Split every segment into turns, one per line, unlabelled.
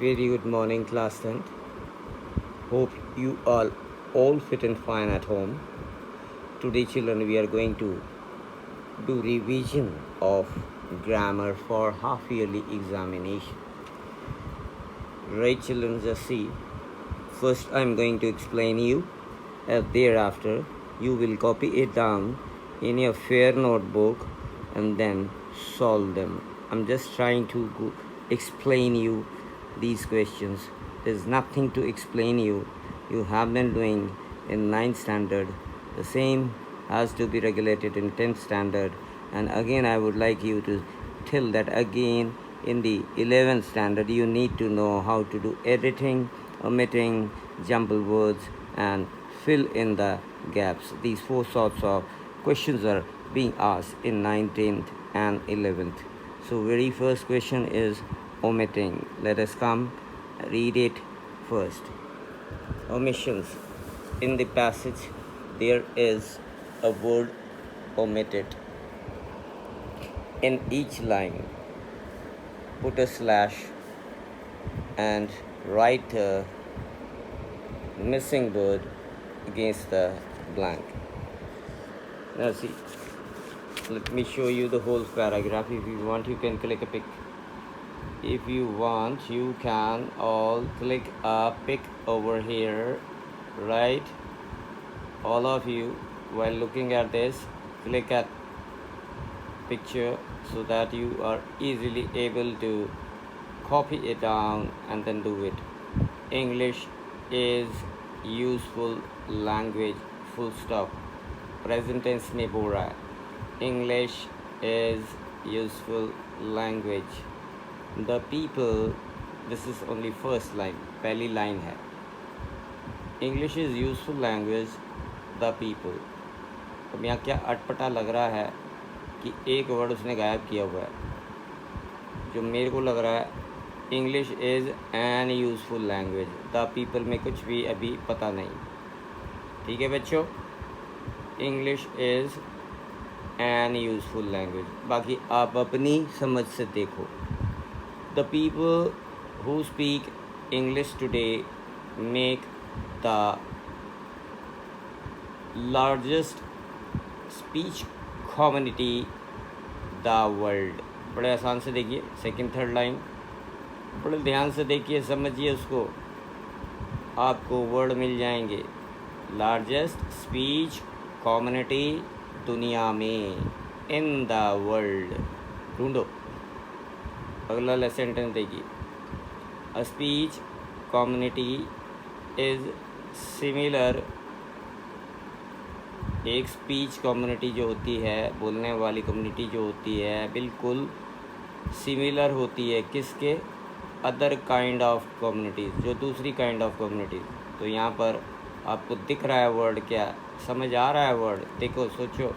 Very good morning, class 10th. Hope you are all fit and fine at home. Today, children, we are going to do revision of grammar for half-yearly examination. Right, children, just see. First, I'm going to explain you. Thereafter, you will copy it down in your fair notebook and then solve them. I'm just trying to explain you these questions. There's nothing to explain you. You have been doing in 9th standard. The same has to be regulated in 10th standard. And again, I would like you to tell that again in the 11th standard, you need to know how to do editing, omitting, jumble words, and fill in the gaps. These four sorts of questions are being asked in 19th and 11th. So very first question is omitting. Let us come read it first. Omissions. In the passage, there is a word omitted. In each line, put a slash and write a missing word against the blank. Now see, let me show you the whole paragraph. If you want, you can click a pic. If you want, you can all click a pic over here, right? All of you, while looking at this, click at picture so that you are easily able to copy it down and then do it. English is useful language, full stop. Present tense में बोल रहा है. English is useful language. The people, this is only first line, पहली line है. English is useful language, the people. अब यहाँ क्या अटपटा लग रहा है कि एक वर्ड उसने गायब किया हुआ है. जो मेरे को लग रहा है, English is an useful language. The people में कुछ भी अभी पता नहीं. ठीक है बच्चों, English is an useful language. बाकी आप अपनी समझ से देखो. The people who speak English today make the largest speech community the world. बड़े आसान से देखिए, सेकंड थर्ड लाइन बड़े ध्यान से देखिए, समझिए उसको, आपको वर्ड मिल जाएंगे. लार्जेस्ट स्पीच कम्युनिटी दुनिया में, इन द वर्ल्ड. ढूंढो. अगला सेंटेंस देखिए. अ स्पीच कम्युनिटी इज़ सिमिलर. एक स्पीच कम्युनिटी जो होती है, बोलने वाली कम्युनिटी जो होती है, बिल्कुल सिमिलर होती है किसके? अदर काइंड ऑफ कम्युनिटीज़, जो दूसरी काइंड ऑफ कम्युनिटीज़. तो यहाँ पर आपको दिख रहा है वर्ड, क्या समझ आ रहा है वर्ड? देखो, सोचो.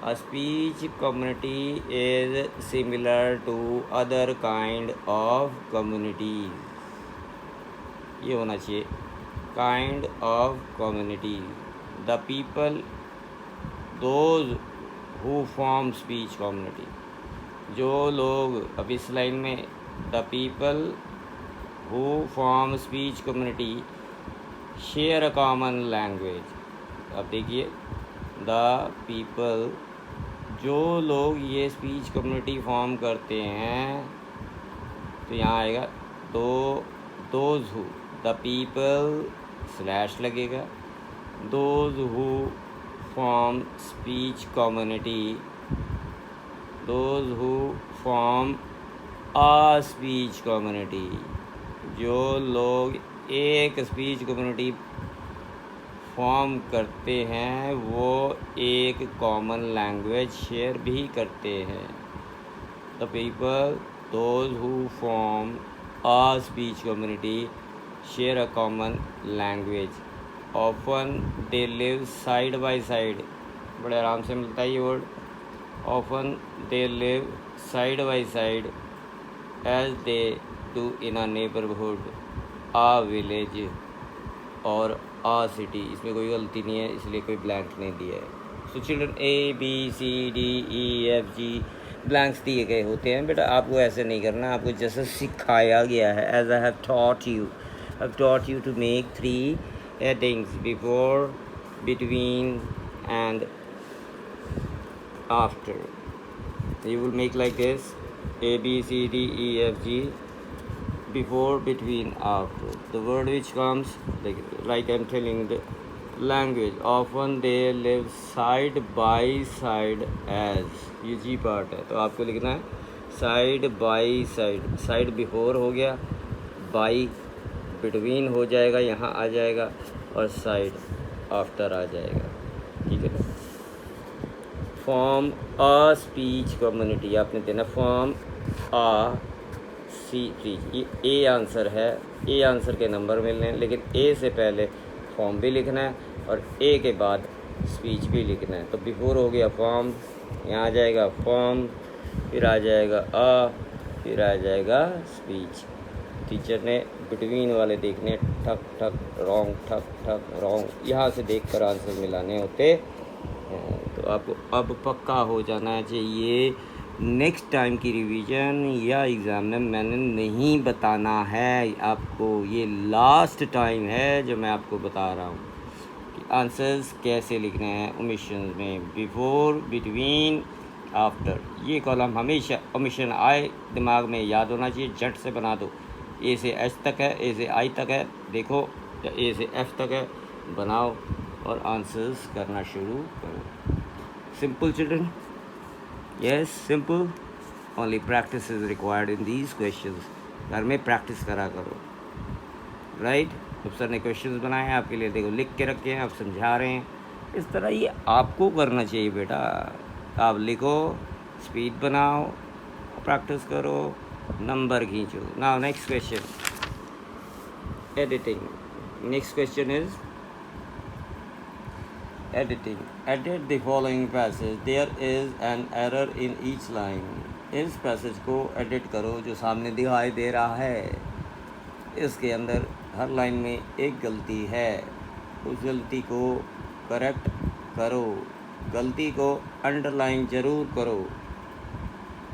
A speech community is similar to other kind of communities. ये होना चाहिए, kind of communities. The people those who form speech community. जो लोग, अब इस लाइन में, the people who form speech community share a common language. अब देखिए, द पीपल, जो लोग ये स्पीच कम्युनिटी फॉर्म करते हैं, तो यहाँ आएगा तो those who, the people slash लगेगा. Those who form speech community, those who form a speech community. जो लोग एक स्पीच कम्युनिटी फॉर्म करते हैं, वो एक कॉमन लैंग्वेज शेयर भी करते हैं. The people those who form a speech community share a common language. Often they live side by side. बड़े आराम से मिलता है ये word. Often they live side by side as they do in a neighbourhood, a village और a city. इसमें कोई गलती नहीं है, इसलिए कोई ब्लैंक नहीं दिया है. So children, A B C D E F G blanks दिए गए होते हैं बेटा, आपको ऐसे नहीं करना, आपको जैसे सिखाया गया है, as I have taught you to make 3 headings before, between and after. You will make like this: A, B, C, D, E, F, G, before, between, after. The word which comes, like I'm telling, the language, often they live side by side as, ये जी part है, तो आपको लिखना है side by side. Side before हो गया, by between हो जाएगा, यहाँ आ जाएगा, और साइड आफ्टर आ जाएगा. ठीक है. फॉर्म अ स्पीच कम्युनिटी आपने देना, फॉर्म आ सी स्पीच. ये ए आंसर है, ए आंसर के नंबर मिलने हैं, लेकिन ए से पहले फॉर्म भी लिखना है और ए के बाद स्पीच भी लिखना है. तो बिफोर हो गया फॉर्म, यहाँ आ जाएगा फॉर्म, फिर आ जाएगा फिर आ जाएगा स्पीच. टीचर ने बिटवीन वाले देखने, ठक ठक रॉन्ग, ठक ठक रॉन्ग, यहाँ से देखकर आंसर मिलाने होते हैं. तो आपको अब पक्का हो जाना चाहिए. नेक्स्ट टाइम की रिवीजन या एग्ज़ाम में मैंने नहीं बताना है आपको, ये लास्ट टाइम है जो मैं आपको बता रहा हूँ कि आंसर्स कैसे लिखने हैं ओमिशन में. बिफोर, बिटवीन, आफ्टर, ये कॉलम हमेशा ओमिशन आए दिमाग में याद होना चाहिए. झट से बना दो. ए से एच तक है, ए से आई तक है, देखो, या ए से एफ तक है, बनाओ और आंसर्स करना शुरू करो. Simple children, yes simple. Only practice is required in these questions. घर में प्रैक्टिस करा करो. राइट. अब सर ने क्वेश्चंस बनाए हैं आपके लिए, देखो लिख के रखे हैं, आप समझा रहे हैं. इस तरह ये आपको करना चाहिए बेटा. आप लिखो, स्पीड बनाओ, प्रैक्टिस करो, नंबर खींचो. Now next question, editing. Next question is editing. Edit the following passage. There is an error in each line. इस पैसेज को एडिट करो जो सामने दिखाई दे रहा है. इसके अंदर हर लाइन में एक गलती है, उस गलती को करेक्ट करो. गलती को अंडरलाइन ज़रूर करो.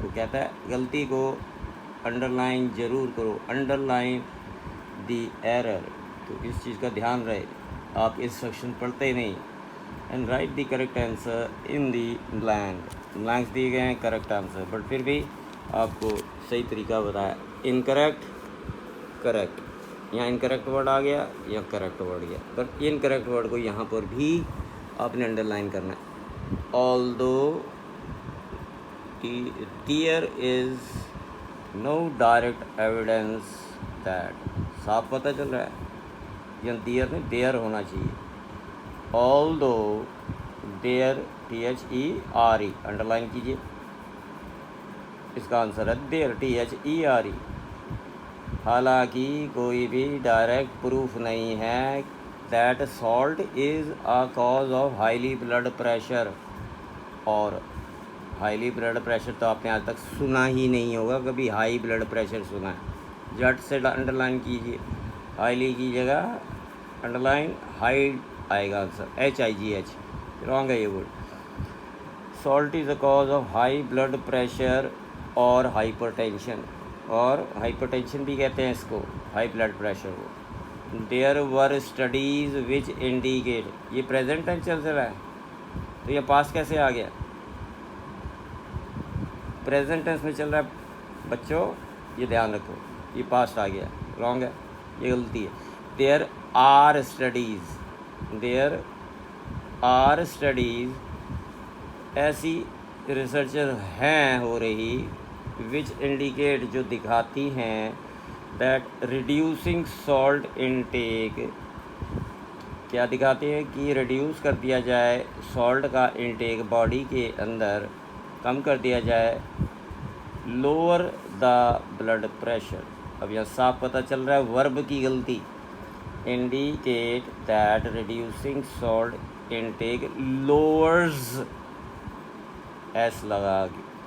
वो कहता है गलती को अंडरलाइन ज़रूर करो. Underline the error. तो इस चीज़ का ध्यान रहे, आप इस सेक्शन पढ़ते नहीं. And right the correct answer in the blank. Blanks दिए गए हैं करेक्ट आंसर, बट फिर भी आपको सही तरीका बताया. Incorrect, correct. यहाँ इनकरेक्ट वर्ड आ गया या करेक्ट वर्ड गया, बट इनकरेक्ट वर्ड को यहाँ पर भी आपने अंडरलाइन करना है. Although there is no direct evidence that. साफ पता चल रहा है, यहाँ देयर में देयर होना चाहिए. Although there, THERE, अंडरलाइन कीजिए. इसका आंसर है देयर, THERE. हालांकि कोई भी डायरेक्ट प्रूफ नहीं है that salt is a cause of highly blood pressure. और हाईली ब्लड प्रेशर तो आपने आज तक सुना ही नहीं होगा, कभी हाई ब्लड प्रेशर सुना है. झट से अंडरलाइन कीजिए. हाईली की जगह अंडरलाइन हाई आएगा आंसर, HIGH. रॉन्ग है ये word. Salt is a cause of high blood pressure और हाइपरटेंशन, और हाइपरटेंशन भी कहते हैं इसको, हाई ब्लड प्रेशर को. There were studies which indicate. ये प्रेजेंट टेंस चल रहा है, तो ये पास्ट कैसे आ गया? प्रेजेंट टेंस में चल रहा है बच्चों, ये ध्यान रखो. ये पास्ट आ गया, रॉन्ग है, ये गलती है. There are studies, there are studies, ऐसी रिसर्चर हैं हो रही, विच इंडिकेट, जो दिखाती हैं, दैट रिड्यूसिंग सॉल्ट इनटेक, क्या दिखाते हैं कि रिड्यूस कर दिया जाए सॉल्ट का इनटेक बॉडी के अंदर, कम कर दिया जाए, लोअर द ब्लड प्रेशर. अब यहाँ साफ पता चल रहा है वर्ब की गलती. Indicate that reducing salt intake lowers, S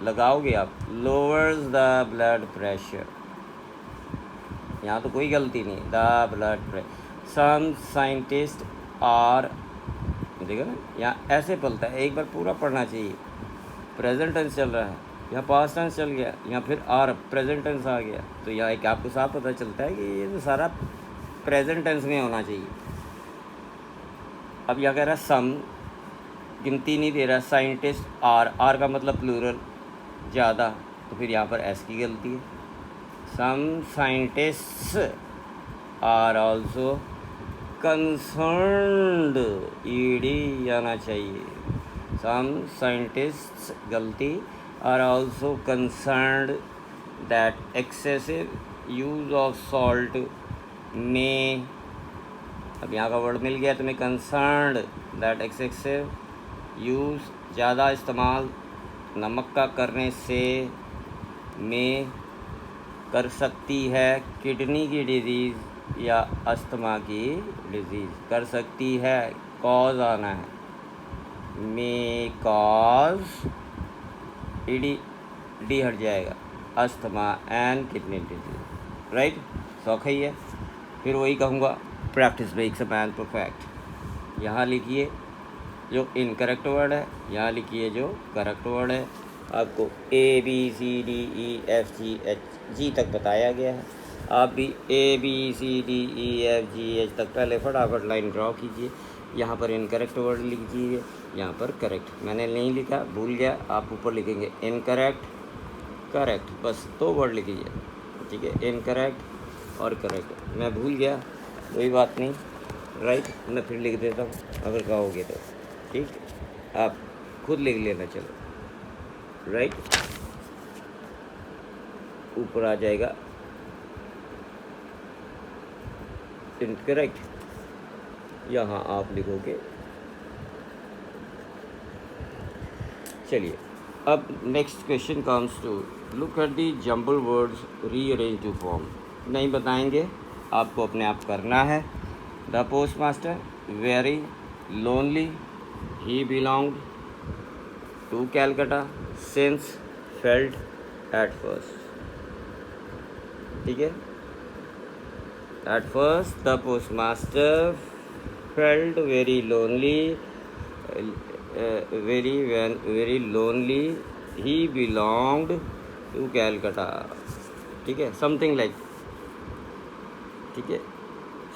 लगाओगे आप, लोअर्स द ब्लड प्रेशर. यहाँ तो कोई गलती नहीं, the blood pressure. Some scientist are, देखो ना यहाँ ऐसे पलता है, एक बार पूरा पढ़ना चाहिए. प्रेजेंट टेंस चल रहा है, यहाँ पास्ट टेंस चल गया, यहाँ फिर आर प्रेजेंट टेंस आ गया। तो यहाँ एक आपको साफ पता चलता है कि ये तो सारा प्रेजेंट टेंस में होना चाहिए। अब यहाँ कह रहा है सम, गिनती नहीं दे रहा, साइंटिस्ट आर का मतलब प्लूरल ज़्यादा, तो फिर यहाँ पर एस की गलती है। Some scientists are also concerned, ED आना चाहिए। सम साइंटिस्ट्स गलती are also concerned that excessive use of salt में, अब यहाँ का वर्ड मिल गया तुम्हें, कंसर्न्ड दैट एक्सेसिव यूज़, ज़्यादा इस्तेमाल नमक का करने से में कर सकती है किडनी की डिजीज़ या अस्थमा की डिजीज़, कर सकती है, कॉज आना है, में कॉज, डी हट जाएगा, asthma and kidney disease, right, सौखा ही है। फिर वही कहूँगा, practice makes a man perfect. यहाँ लिखिए जो इनकरेक्ट वर्ड है, यहाँ लिखिए जो करेक्ट वर्ड है। आपको A B C D E F G H G तक बताया गया है। आप भी A B C D E F G H तक पहले फटाफट लाइन ड्रॉ कीजिए। यहाँ पर इनकरेक्ट वर्ड लिखिए, यहाँ पर करेक्ट। मैंने नहीं लिखा, भूल गया, आप ऊपर लिखेंगे इनकरेक्ट करेक्ट, बस 2 वर्ड लिखिए, ठीक है, इनकरेक्ट और करेक्ट। मैं भूल गया, कोई बात नहीं, राइट, मैं फिर लिख देता हूँ अगर कहोगे तो, ठीक, आप खुद लिख लेना। चलो, राइट, ऊपर आ जाएगा इनकरेक्ट, यहाँ आप लिखोगे। चलिए, अब next question comes to look at the jumbled words rearrange to form. नहीं बताएंगे, आपको अपने आप करना है। The post master very lonely, he belonged to Calcutta since felt at first, ठीक है। At first the post master felt very lonely, very lonely, he belonged to Calcutta, ठीक है, समथिंग लाइक, ठीक है,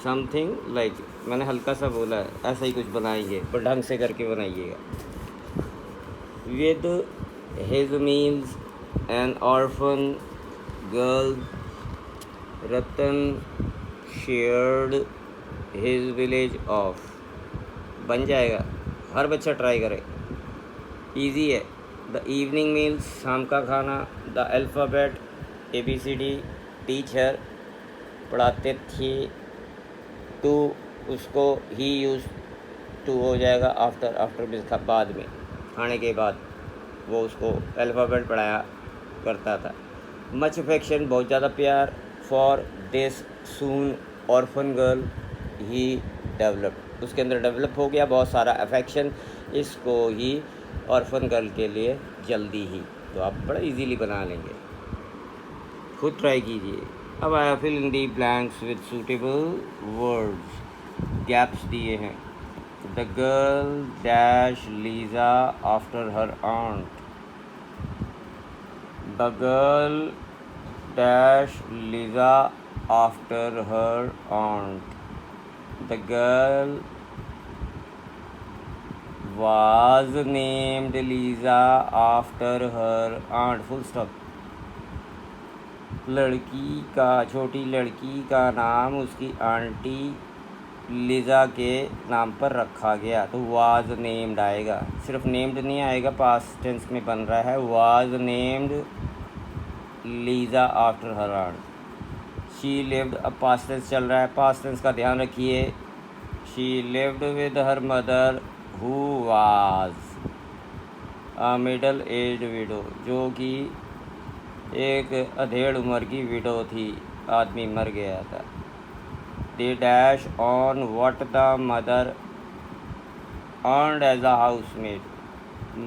समथिंग लाइक, मैंने हल्का सा बोला है, ऐसा ही कुछ बनाएंगे पर ढंग से करके बनाइएगा। With his means N orphan girl, Ratan shared his village of, बन जाएगा, हर बच्चा ट्राई करे, इजी है। द इवनिंग मील्स, शाम का खाना। द अल्फ़ाबेट ABCD टीचर पढ़ाते थे, टू उसको ही यूज टू हो जाएगा, आफ्टर मीन्स बाद में, खाने के बाद वो उसको अल्फ़ाबेट पढ़ाया करता था। मच अफेक्शन, बहुत ज़्यादा प्यार। For this soon orphan girl he developed, उसके अंदर डेवलप हो गया बहुत सारा अफेक्शन, इसको ही ऑर्फन गर्ल के लिए जल्दी ही। तो आप बड़ा इजीली बना लेंगे, खुद ट्राई कीजिए। अब आया fill in the blanks with suitable words, gaps दिए हैं। The girl dash Lisa after her aunt, the girl dash Lisa after her aunt, the girl was named Lisa after her aunt, full stop। लड़की का, छोटी लड़की का नाम उसकी aunty Lisa के नाम पर रखा गया, तो वाज नेम्ड आएगा, सिर्फ नेम्ड नहीं आएगा, पास्ट टेंस में बन रहा है, was named Lisa after her aunt. She lived, अब पास्ट टेंस चल रहा है, पास्ट टेंस का ध्यान रखिए। She lived with her mother who was a middle aged widow, जो कि एक अधेड़ उम्र की विडो थी, आदमी मर गया था। They dash on what the mother earned as a housemaid,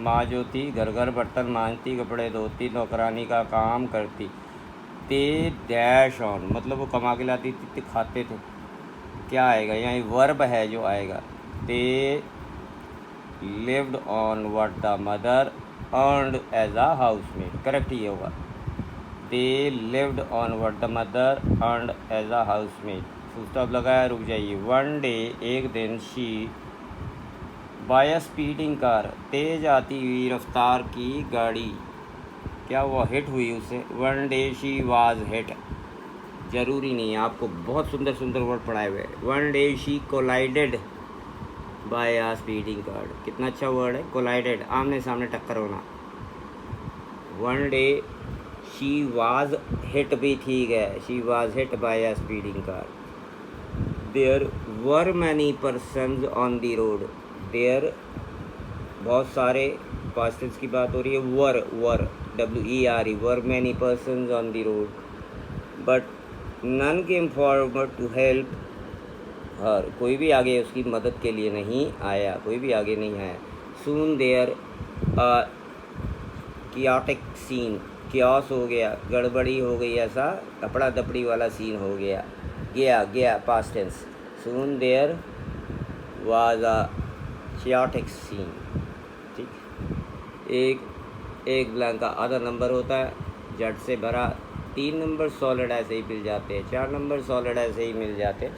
माँ जो थी घर घर बर्तन मांजती, कपड़े धोती, नौकरानी का काम करती। ते डैश ऑन, मतलब वो कमा के लाती थी, खाते थे, क्या आएगा यहाँ, वर्ब है जो आएगा। They lived on what the mother earned as a housemaid, correct ये होगा। They lived on word, the mother earned as a housemaid, full stop लगाया, रुक जाइए। वन डे, एक दिन, she by a speeding car, तेज आती हुई रफ्तार की गाड़ी, क्या वो हिट हुई उसे। One day she was hit, ज़रूरी नहीं है, आपको बहुत सुंदर सुंदर वर्ड पढ़ाए हुए। One day she collided by a speeding car, कितना अच्छा वर्ड है, कोलाइडेड, आमने सामने टक्कर होना। One day she was hit भी ठीक है, she was hit by a speeding car. There were many persons on the road, there बहुत सारे, पास्ट टेंस की बात हो रही है। Were WERE, were many persons on the road, but none came forward to help her, कोई भी आगे उसकी मदद के लिए नहीं आया, कोई भी आगे नहीं आया। सून देयर कियाटिक सीन, क्यास हो गया, गड़बड़ी हो गई, ऐसा कपड़ा दपड़ी वाला सीन हो गया, गया past tense. Soon there was a chaotic scene, ठीक। एक ब्लैंक का आधा नंबर होता है, जट से भरा। 3 नंबर सॉलिड ऐसे ही मिल जाते हैं, 4 नंबर सॉलिड ऐसे ही मिल जाते हैं।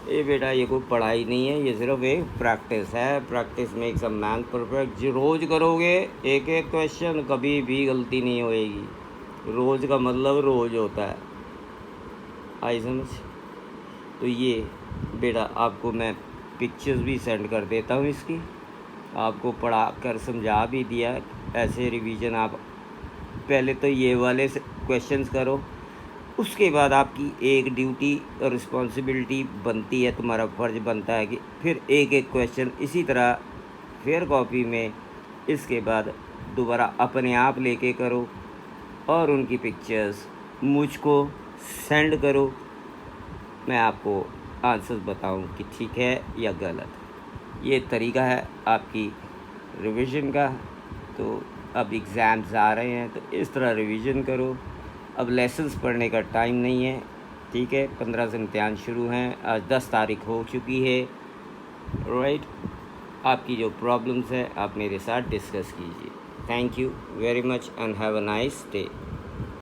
ये बेटा ये कोई पढ़ाई नहीं है, ये सिर्फ एक प्रैक्टिस है। Practice makes a man perfect. जो रोज़ करोगे एक एक क्वेश्चन, कभी भी गलती नहीं होएगी। रोज़ का मतलब रोज़ होता है, आई समझ। तो ये बेटा आपको मैं पिक्चर्स भी सेंड कर देता हूँ इसकी, आपको पढ़ा कर समझा भी दिया। ऐसे रिवीजन आप पहले तो ये वाले क्वेश्चंस करो, उसके बाद आपकी एक ड्यूटी और रिस्पॉन्सिबिलिटी बनती है, तुम्हारा फ़र्ज बनता है कि फिर एक एक क्वेश्चन इसी तरह फेयर कॉपी में, इसके बाद दोबारा अपने आप लेके करो और उनकी पिक्चर्स मुझको सेंड करो। मैं आपको आंसर्स बताऊं कि ठीक है या गलत। ये तरीका है आपकी रिवीजन का। तो अब एग्ज़ाम्स आ रहे हैं तो इस तरह रिवीजन करो। अब लेसन्स पढ़ने का टाइम नहीं है, ठीक है। 15 से इम्तिहान शुरू हैं, आज 10 तारीख हो चुकी है, राइट। आपकी जो प्रॉब्लम्स है आप मेरे साथ डिस्कस कीजिए। Thank you very much and have a nice day.